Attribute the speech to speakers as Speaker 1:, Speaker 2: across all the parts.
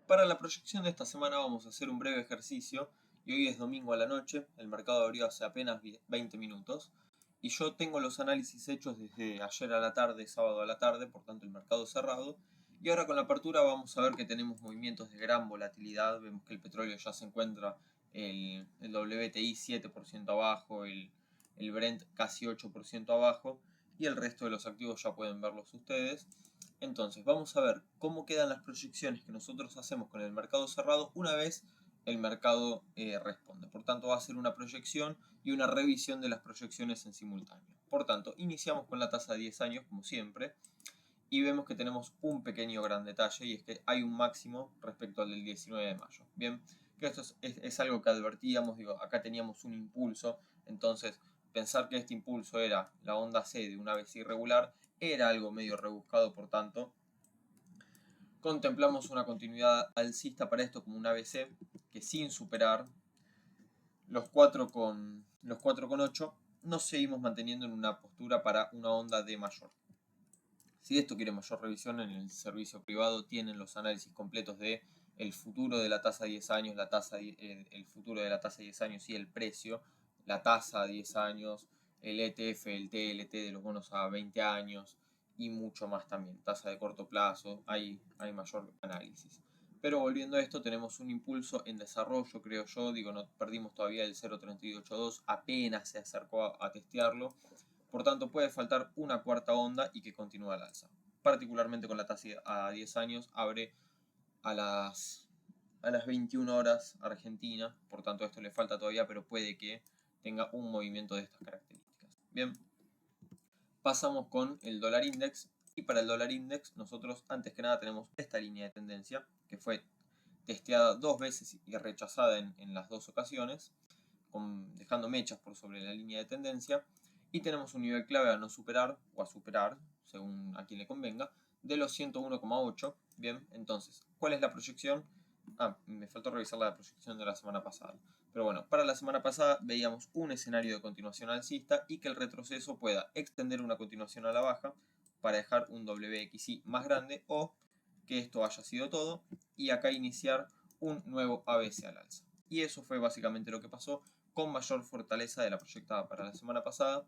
Speaker 1: Para la proyección de esta semana vamos a hacer un breve ejercicio y hoy es domingo a la noche, el mercado abrió hace apenas 20 minutos y yo tengo los análisis hechos desde ayer a la tarde, sábado a la tarde, por tanto el mercado cerrado, y ahora con la apertura vamos a ver que tenemos movimientos de gran volatilidad. Vemos que el petróleo ya se encuentra el WTI 7% abajo, el Brent casi 8% abajo y el resto de los activos ya pueden verlos ustedes. Entonces vamos a ver cómo quedan las proyecciones que nosotros hacemos con el mercado cerrado una vez el mercado responde. Por tanto va a ser una proyección y una revisión de las proyecciones en simultáneo. Por tanto, iniciamos con la tasa de 10 años como siempre y vemos que tenemos un pequeño gran detalle, y es que hay un máximo respecto al del 19 de mayo. Bien, que esto es algo que advertíamos. Digo, acá teníamos un impulso, entonces pensar que este impulso era la onda C de una ABC irregular era algo medio rebuscado. Por tanto, contemplamos una continuidad alcista para esto como un ABC que, sin superar los 4,8, nos seguimos manteniendo en una postura para una onda D mayor. Si esto quiere mayor revisión, en el servicio privado tienen los análisis completos de el futuro de la tasa a 10 años, el futuro de la tasa a 10 años y el precio, la tasa a 10 años, el ETF, el TLT de los bonos a 20 años y mucho más también. Tasa de corto plazo, hay mayor análisis. Pero volviendo a esto, tenemos un impulso en desarrollo, creo yo. Digo, no perdimos todavía el 0.382, apenas se acercó a testearlo. Por tanto, puede faltar una cuarta onda y que continúe al alza. Particularmente con la tasa a 10 años, abre a las 21 horas Argentina. Por tanto, esto le falta todavía, pero puede que tenga un movimiento de estas características. Bien, pasamos con el dólar index. Y para el dólar index, nosotros antes que nada tenemos esta línea de tendencia que fue testeada 2 veces y rechazada en las 2 ocasiones, dejando mechas por sobre la línea de tendencia. Y tenemos un nivel clave a no superar, o a superar, según a quien le convenga, de los 101,8. Bien, entonces, ¿cuál es la proyección? Me faltó revisar la proyección de la semana pasada. Pero bueno, para la semana pasada veíamos un escenario de continuación alcista y que el retroceso pueda extender una continuación a la baja para dejar un WXY más grande, o que esto haya sido todo y acá iniciar un nuevo ABC al alza. Y eso fue básicamente lo que pasó, con mayor fortaleza de la proyectada para la semana pasada.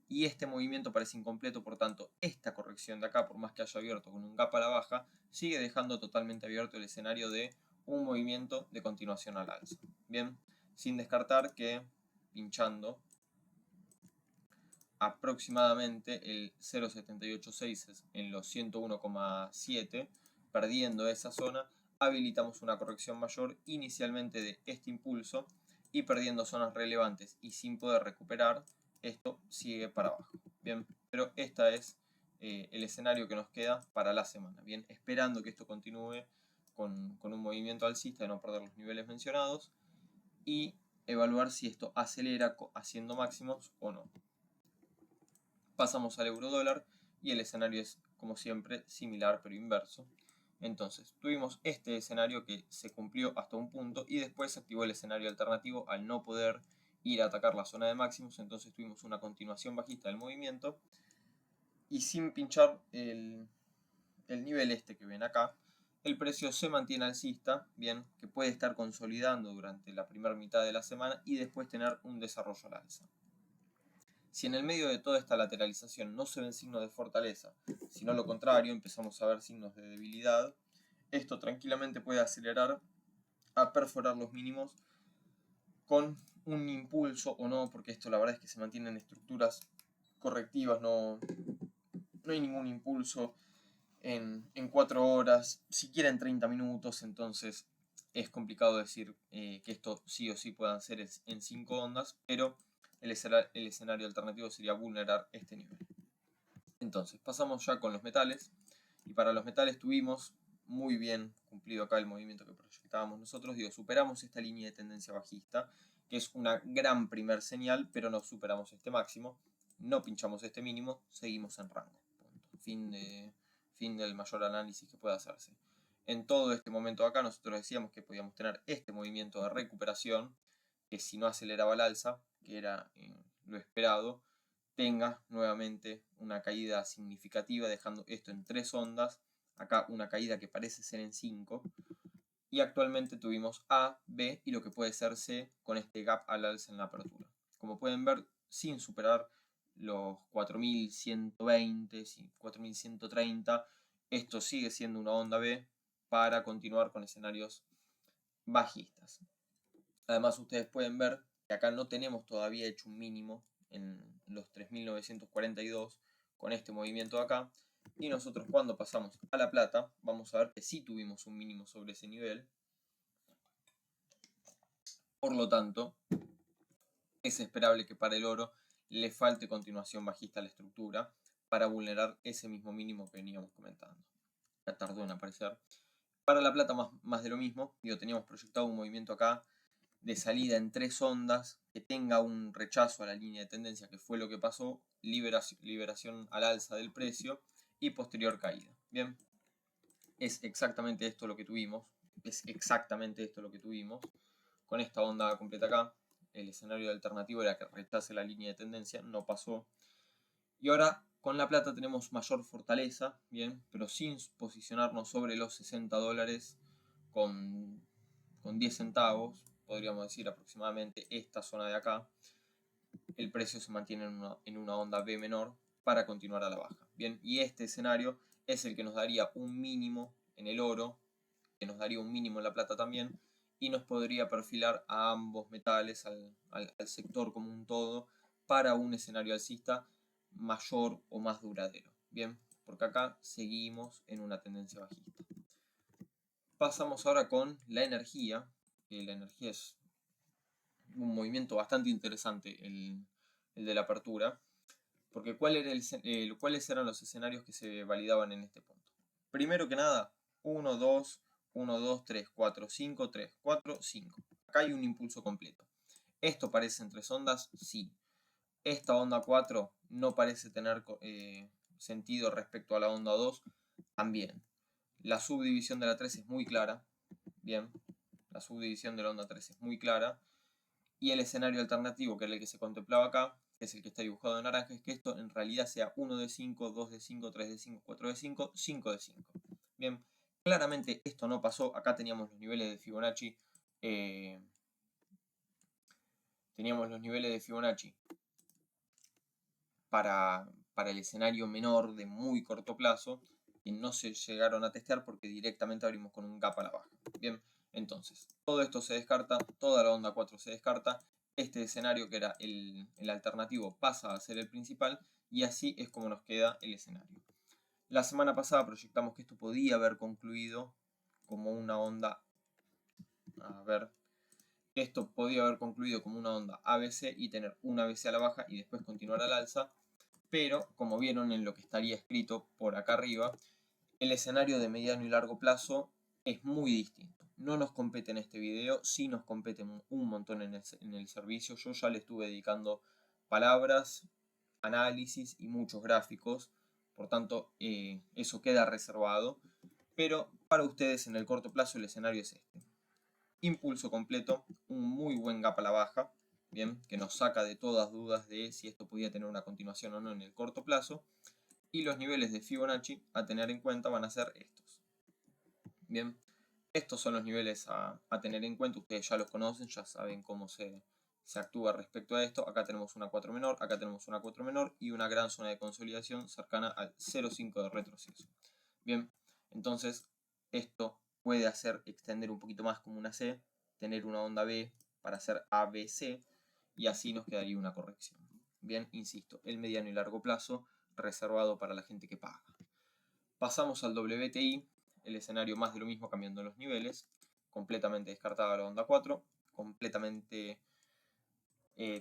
Speaker 1: Y este movimiento parece incompleto, por tanto, esta corrección de acá, por más que haya abierto con un gap a la baja, sigue dejando totalmente abierto el escenario de un movimiento de continuación al alza. Bien, sin descartar que pinchando aproximadamente el 0.786 en los 101,7, perdiendo esa zona, habilitamos una corrección mayor inicialmente de este impulso, y perdiendo zonas relevantes y sin poder recuperar, esto sigue para abajo. Bien, pero este es el escenario que nos queda para la semana. Bien, esperando que esto continúe con un movimiento alcista de no perder los niveles mencionados y evaluar si esto acelera haciendo máximos o no. Pasamos al euro dólar y el escenario es, como siempre, similar pero inverso. Entonces, tuvimos este escenario que se cumplió hasta un punto y después se activó el escenario alternativo al no poder ir a atacar la zona de máximos. Entonces tuvimos una continuación bajista del movimiento y sin pinchar el nivel este que ven acá, el precio se mantiene alcista, bien, que puede estar consolidando durante la primera mitad de la semana y después tener un desarrollo al alza. Si en el medio de toda esta lateralización no se ven signos de fortaleza, sino lo contrario, empezamos a ver signos de debilidad, esto tranquilamente puede acelerar a perforar los mínimos con un impulso o no, porque esto la verdad es que se mantienen estructuras correctivas, no hay ningún impulso en 4 horas, siquiera en 30 minutos, entonces es complicado decir que esto sí o sí puedan ser en 5 ondas, pero el escenario alternativo sería vulnerar este nivel. Entonces, pasamos ya con los metales, y para los metales tuvimos muy bien cumplido acá el movimiento que proyectábamos nosotros. Digo, superamos esta línea de tendencia bajista, que es una gran primer señal, pero no superamos este máximo, no pinchamos este mínimo, seguimos en rango. Punto. Fin del mayor análisis que pueda hacerse. En todo este momento acá nosotros decíamos que podíamos tener este movimiento de recuperación, que si no aceleraba el alza, que era lo esperado, tenga nuevamente una caída significativa, dejando esto en 3 ondas, acá una caída que parece ser en 5, y actualmente tuvimos A, B y lo que puede ser C con este gap al alza en la apertura. Como pueden ver, sin superar los 4120, 4130, esto sigue siendo una onda B para continuar con escenarios bajistas. Además, ustedes pueden ver que acá no tenemos todavía hecho un mínimo en los 3942 con este movimiento de acá. Y nosotros cuando pasamos a la plata, vamos a ver que sí tuvimos un mínimo sobre ese nivel. Por lo tanto, es esperable que para el oro le falte continuación bajista a la estructura para vulnerar ese mismo mínimo que veníamos comentando. Ya tardó en aparecer. Para la plata más de lo mismo. Teníamos proyectado un movimiento acá de salida en 3 ondas que tenga un rechazo a la línea de tendencia, que fue lo que pasó, liberación al alza del precio y posterior caída. Bien, es exactamente esto lo que tuvimos. Con esta onda completa acá. El escenario alternativo era que rechace la línea de tendencia, no pasó. Y ahora con la plata tenemos mayor fortaleza, bien, pero sin posicionarnos sobre los 60 dólares con 10 centavos, podríamos decir aproximadamente esta zona de acá. El precio se mantiene en una onda B menor para continuar a la baja. Bien, y este escenario es el que nos daría un mínimo en el oro, que nos daría un mínimo en la plata también, y nos podría perfilar a ambos metales, al sector como un todo, para un escenario alcista mayor o más duradero. Bien, porque acá seguimos en una tendencia bajista. Pasamos ahora con la energía, que la energía es un movimiento bastante interesante, el de la apertura, porque ¿cuáles eran los escenarios que se validaban en este punto? Primero que nada, 1, 2, 1, 2, 3, 4, 5, 3, 4, 5. Acá hay un impulso completo. ¿Esto parece entre ondas? Sí. Esta onda 4 no parece tener sentido respecto a la onda 2, también. La subdivisión de la 3 es muy clara. Bien, la subdivisión de la onda 3 es muy clara. Y el escenario alternativo, que era el que se contemplaba acá, que es el que está dibujado en naranja, es que esto en realidad sea 1 de 5, 2 de 5, 3 de 5, 4 de 5, 5 de 5. Bien, claramente esto no pasó. Acá teníamos los niveles de Fibonacci. Para el escenario menor de muy corto plazo, que no se llegaron a testear porque directamente abrimos con un gap a la baja. Bien, entonces, todo esto se descarta, toda la onda 4 se descarta, este escenario que era el alternativo pasa a ser el principal y así es como nos queda el escenario. La semana pasada proyectamos que esto podía haber concluido como una onda, ABC y tener una ABC a la baja y después continuar al alza, pero como vieron en lo que estaría escrito por acá arriba, el escenario de mediano y largo plazo es muy distinto. No nos compete en este video, sí nos compete un montón en el servicio. Yo ya le estuve dedicando palabras, análisis y muchos gráficos, por tanto eso queda reservado, pero para ustedes en el corto plazo el escenario es este. Impulso completo, un muy buen gap a la baja, bien, que nos saca de todas dudas de si esto podía tener una continuación o no en el corto plazo, y los niveles de Fibonacci a tener en cuenta van a ser estos. Bien, estos son los niveles a tener en cuenta, ustedes ya los conocen, ya saben cómo se actúa respecto a esto. Acá tenemos una 4 menor, acá tenemos una 4 menor y una gran zona de consolidación cercana al 0,5 de retroceso. Bien, entonces esto puede hacer extender un poquito más como una C, tener una onda B para hacer ABC y así nos quedaría una corrección. Bien, insisto, el mediano y largo plazo reservado para la gente que paga. Pasamos al WTI, el escenario más de lo mismo cambiando los niveles, completamente descartada la onda 4, completamente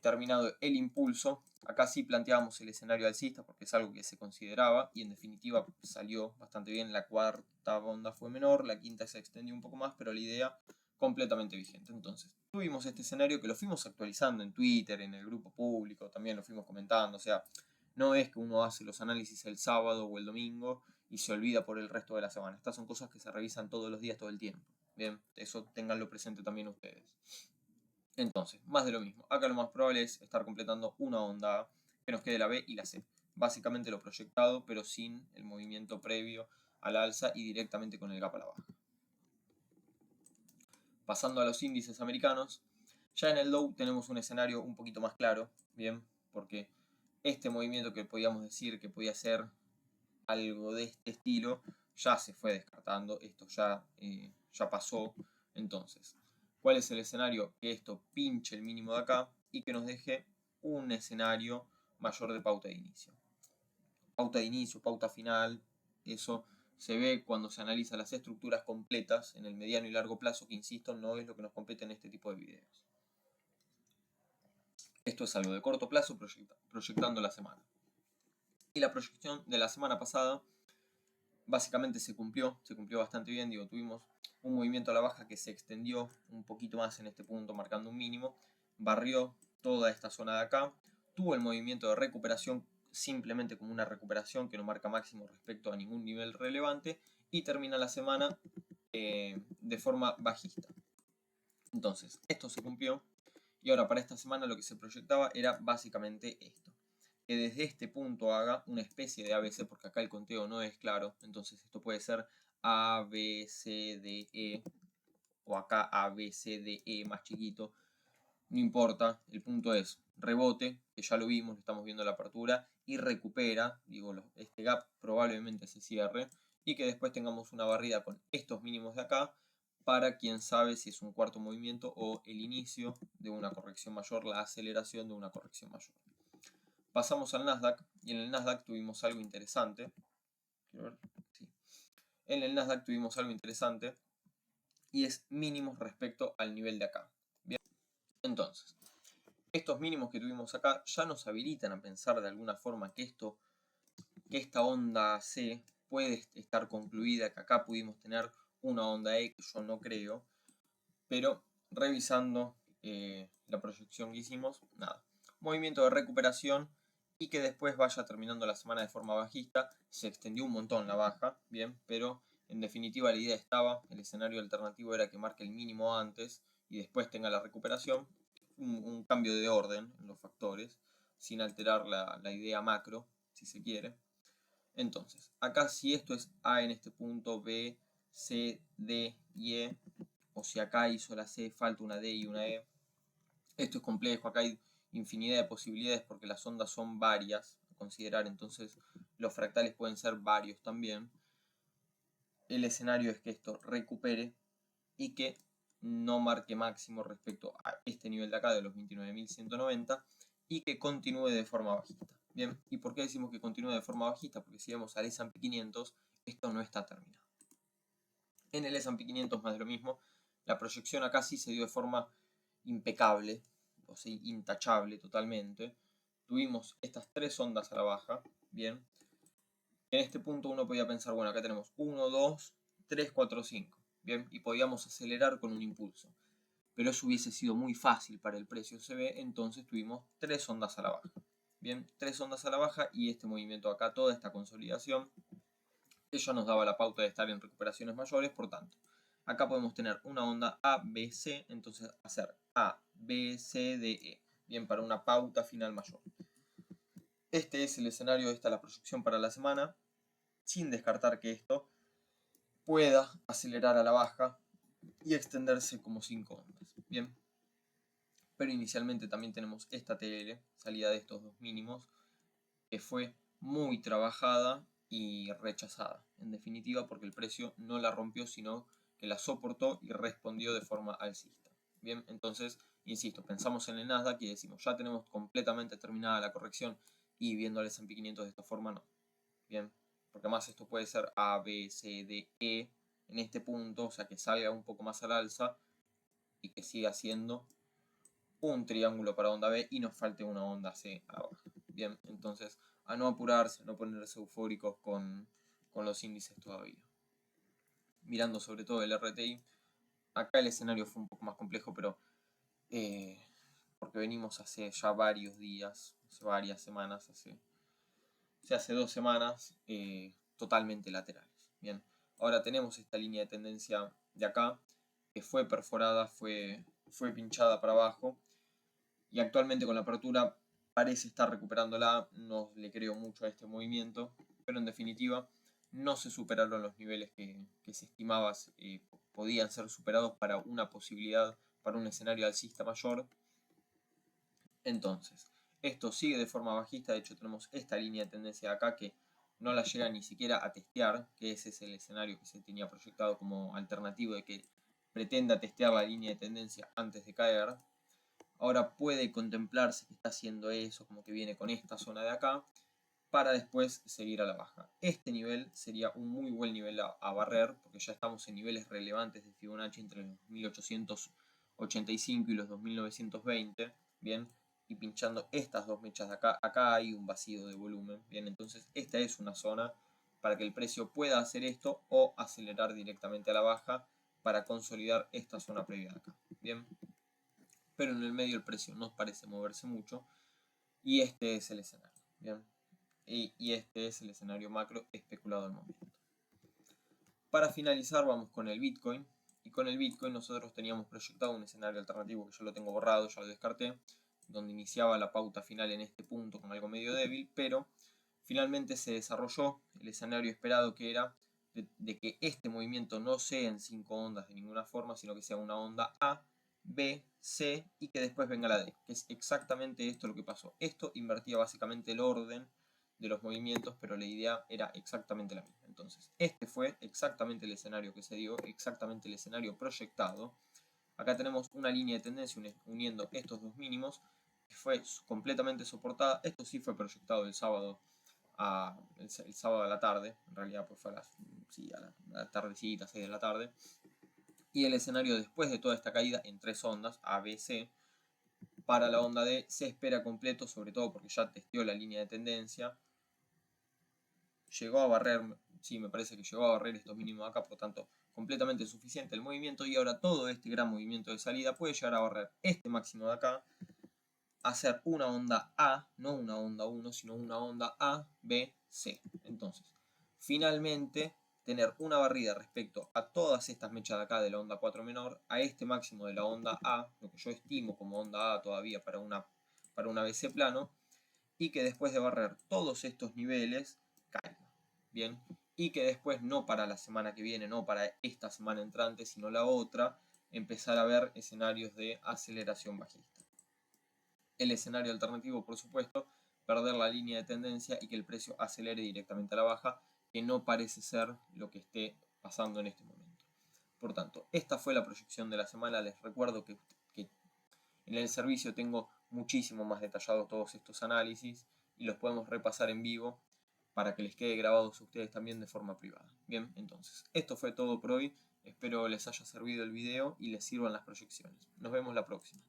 Speaker 1: terminado el impulso. Acá sí planteábamos el escenario alcista porque es algo que se consideraba y en definitiva salió bastante bien. La cuarta onda fue menor, la quinta se extendió un poco más, pero la idea completamente vigente. Entonces, tuvimos este escenario que lo fuimos actualizando en Twitter, en el grupo público, también lo fuimos comentando. O sea, no es que uno hace los análisis el sábado o el domingo y se olvida por el resto de la semana. Estas son cosas que se revisan todos los días, todo el tiempo. Bien, eso ténganlo presente también ustedes. Entonces, más de lo mismo. Acá lo más probable es estar completando una onda A, que nos quede la B y la C. Básicamente lo proyectado, pero sin el movimiento previo al alza y directamente con el gap a la baja. Pasando a los índices americanos, ya en el Dow tenemos un escenario un poquito más claro, bien, porque este movimiento que podíamos decir que podía ser algo de este estilo ya se fue descartando, esto ya pasó. Entonces, ¿cuál es el escenario? Que esto pinche el mínimo de acá y que nos deje un escenario mayor de pauta de inicio. Pauta de inicio, pauta final, eso se ve cuando se analizan las estructuras completas en el mediano y largo plazo, que insisto, no es lo que nos compete en este tipo de videos. Esto es algo de corto plazo, proyectando la semana. Y la proyección de la semana pasada básicamente se cumplió bastante bien. Digo, tuvimos un movimiento a la baja que se extendió un poquito más en este punto, marcando un mínimo, barrió toda esta zona de acá, tuvo el movimiento de recuperación simplemente como una recuperación que no marca máximo respecto a ningún nivel relevante y termina la semana de forma bajista. Entonces, esto se cumplió y ahora para esta semana lo que se proyectaba era básicamente esto. Que desde este punto haga una especie de ABC, porque acá el conteo no es claro, entonces esto puede ser A, B, C, D, E, o acá A, B, C, D, E más chiquito, no importa, el punto es rebote, que ya lo vimos, estamos viendo la apertura, y recupera, digo, este gap probablemente se cierre, y que después tengamos una barrida con estos mínimos de acá, para quién sabe si es un cuarto movimiento o el inicio de una corrección mayor, la aceleración de una corrección mayor. Pasamos al Nasdaq y en el Nasdaq tuvimos algo interesante. Quiero ver. Sí. En el Nasdaq tuvimos algo interesante y es mínimos respecto al nivel de acá. Bien. Entonces, estos mínimos que tuvimos acá ya nos habilitan a pensar de alguna forma que esta onda C puede estar concluida, que acá pudimos tener una onda E, que yo no creo, pero revisando la proyección que hicimos, nada. Movimiento de recuperación y que después vaya terminando la semana de forma bajista. Se extendió un montón la baja, bien, pero en definitiva la idea estaba, el escenario alternativo era que marque el mínimo antes y después tenga la recuperación, un cambio de orden en los factores, sin alterar la idea macro, si se quiere. Entonces, acá si esto es A en este punto, B, C, D y E, o si acá hizo la C, falta una D y una E. Esto es complejo, acá hay infinidad de posibilidades porque las ondas son varias a considerar, entonces los fractales pueden ser varios también. El escenario es que esto recupere y que no marque máximo respecto a este nivel de acá de los 29.190 y que continúe de forma bajista. Bien, ¿y por qué decimos que continúe de forma bajista? Porque si vemos al S&P 500, esto no está terminado. En el S&P 500 más de lo mismo, la proyección acá sí se dio de forma impecable, o sea, intachable totalmente. Tuvimos estas tres ondas a la baja, bien. En este punto uno podía pensar, bueno, acá tenemos 1, 2, 3, 4, 5, bien, y podíamos acelerar con un impulso. Pero eso hubiese sido muy fácil para el precio CB, entonces tuvimos tres ondas a la baja. Bien, tres ondas a la baja y este movimiento acá, toda esta consolidación, que ya nos daba la pauta de estar en recuperaciones mayores, por tanto, acá podemos tener una onda A, B, C, entonces hacer A, B, C, D, E, bien, para una pauta final mayor. Este es el escenario, esta es la proyección para la semana, sin descartar que esto pueda acelerar a la baja y extenderse como 5 ondas, bien. Pero inicialmente también tenemos esta TL, salida de estos dos mínimos, que fue muy trabajada y rechazada, en definitiva porque el precio no la rompió, sino que la soportó y respondió de forma alcista. Bien, entonces, insisto, pensamos en el Nasdaq y decimos, ya tenemos completamente terminada la corrección y viendo al S&P 500 de esta forma no. Bien, porque además esto puede ser A, B, C, D, E en este punto, o sea que salga un poco más al alza y que siga siendo un triángulo para onda B y nos falte una onda C abajo. Bien, entonces a no apurarse, a no ponerse eufóricos con los índices todavía. Mirando sobre todo el RTI, acá el escenario fue un poco más complejo, pero porque venimos hace ya varios días, hace varias semanas, hace 2 semanas, totalmente laterales. Bien, ahora tenemos esta línea de tendencia de acá, que fue perforada, fue pinchada para abajo, y actualmente con la apertura parece estar recuperándola, no le creo mucho a este movimiento, pero en definitiva no se superaron los niveles que se estimaba podían ser superados para una posibilidad, para un escenario alcista mayor. Entonces, esto sigue de forma bajista. De hecho, tenemos esta línea de tendencia de acá que no la llega ni siquiera a testear, que ese es el escenario que se tenía proyectado como alternativo de que pretenda testear la línea de tendencia antes de caer. Ahora puede contemplarse que está haciendo eso, como que viene con esta zona de acá, para después seguir a la baja. Este nivel sería un muy buen nivel a barrer, porque ya estamos en niveles relevantes de Fibonacci entre los 1885 y los 2920, ¿bien? Y pinchando estas dos mechas de acá, acá hay un vacío de volumen, ¿bien? Entonces esta es una zona para que el precio pueda hacer esto o acelerar directamente a la baja para consolidar esta zona previa de acá, ¿bien? Pero en el medio el precio no parece moverse mucho y este es el escenario, ¿bien? Y este es el escenario macro especulado al momento. Para finalizar vamos con el Bitcoin. Y con el Bitcoin nosotros teníamos proyectado un escenario alternativo que yo lo tengo borrado, ya lo descarté, donde iniciaba la pauta final en este punto con algo medio débil, pero finalmente se desarrolló el escenario esperado, que era de que este movimiento no sea en 5 ondas de ninguna forma, sino que sea una onda A, B, C y que después venga la D, que es exactamente esto lo que pasó. Esto invertía básicamente el orden de los movimientos, pero la idea era exactamente la misma. Entonces, este fue exactamente el escenario que se dio, exactamente el escenario proyectado. Acá tenemos una línea de tendencia uniendo estos dos mínimos, que fue completamente soportada. Esto sí fue proyectado el sábado el sábado a la tarde, en realidad pues fue a la tardecita, 6 de la tarde. Y el escenario después de toda esta caída en 3 ondas, A, B, C, para la onda D se espera completo, sobre todo porque ya testeó la línea de tendencia. Llegó a barrer, sí, me parece que llegó a barrer estos mínimos acá, por lo tanto, completamente suficiente el movimiento. Y ahora todo este gran movimiento de salida puede llegar a barrer este máximo de acá, hacer una onda A, no una onda 1, sino una onda A, B, C. Entonces, finalmente, tener una barrida respecto a todas estas mechas de acá de la onda 4 menor, a este máximo de la onda A, lo que yo estimo como onda A todavía para una BC plano, y que después de barrer todos estos niveles, caiga. Bien, y que después no para la semana que viene, no para esta semana entrante, sino la otra, empezar a ver escenarios de aceleración bajista. El escenario alternativo, por supuesto, perder la línea de tendencia y que el precio acelere directamente a la baja, que no parece ser lo que esté pasando en este momento. Por tanto, esta fue la proyección de la semana. Les recuerdo que en el servicio tengo muchísimo más detallado todos estos análisis y los podemos repasar en vivo para que les quede grabados a ustedes también de forma privada. Bien, entonces, esto fue todo por hoy. Espero les haya servido el video y les sirvan las proyecciones. Nos vemos la próxima.